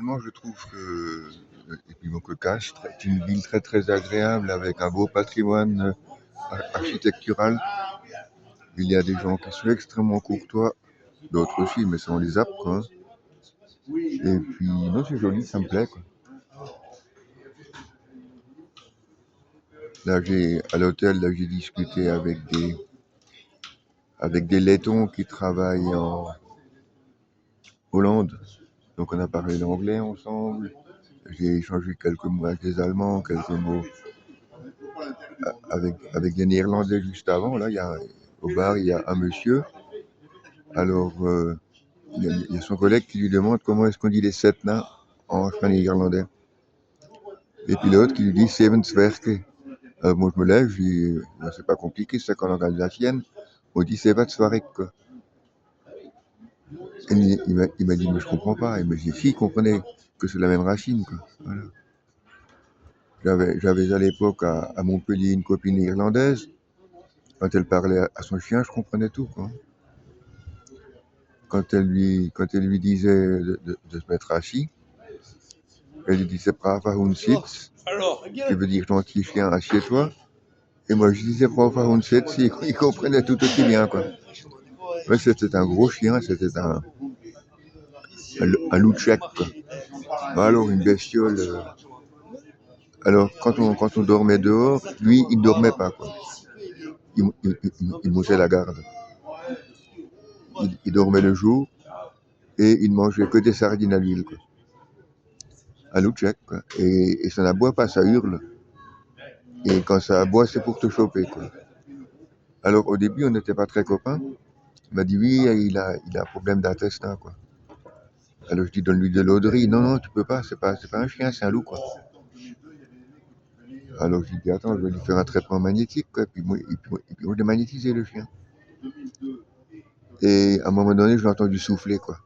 personnellement, je trouve que, et puis donc, Castres est une ville très très agréable avec un beau patrimoine architectural. Il y a des gens qui sont extrêmement courtois, d'autres aussi, mais ça on les apprend. Et puis, non, c'est joli, ça me plaît, quoi. Là, à l'hôtel, là, j'ai discuté avec des Lettons qui travaillent en Hollande. Donc, on a parlé l'anglais ensemble. J'ai échangé quelques mots avec des Allemands, quelques mots avec des Néerlandais juste avant. Là, au bar, il y a un monsieur. Alors, il y a son collègue qui lui demande comment est-ce qu'on dit les sept nains en néerlandais. Et puis l'autre qui lui dit Sevenswerke. Moi, je me lève, je dis, c'est pas compliqué, c'est qu'en langage alsacienne, on dit Sevatsvarek, quoi. Et il m'a dit, mais je comprends pas. Il m'a dit, si, il comprenait que c'est la même racine, quoi. Voilà. J'avais à l'époque à Montpellier une copine irlandaise. Quand elle parlait à son chien, je comprenais tout, quoi. Quand elle lui disait de se mettre assis, elle lui disait Brava Hund sitz, qui veut dire gentil chien, assieds-toi. Et moi je disais Brava Hund sitz, il comprenait tout aussi bien, quoi. Ouais, c'était un gros chien, c'était un loup tchèque, quoi. Alors une bestiole. Alors quand on dormait dehors, lui il ne dormait pas, quoi. Il montait la garde. Il dormait le jour et il ne mangeait que des sardines à l'huile, quoi. Un loup tchèque, quoi. Et ça n'aboie pas, ça hurle. Et quand ça aboie, c'est pour te choper, quoi. Alors au début, on n'était pas très copains. Il m'a dit oui, il a un problème d'intestin, quoi. Alors je dis donne-lui de l'eau de riz. Non, non, tu peux pas, c'est pas un chien, c'est un loup, quoi. Alors je lui dis attends, je vais lui faire un traitement magnétique, quoi. Et puis moi, je l'ai magnétisé, le chien. Et à un moment donné, je l'ai entendu souffler, quoi.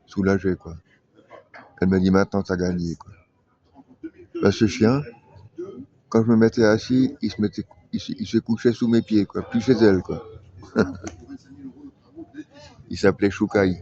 Soulagé, quoi. Elle m'a dit maintenant t'as gagné, quoi. Ben, ce chien, quand je me mettais assis, il se couchait sous mes pieds, quoi. Plus chez elle, quoi. Il s'appelait Choukaï.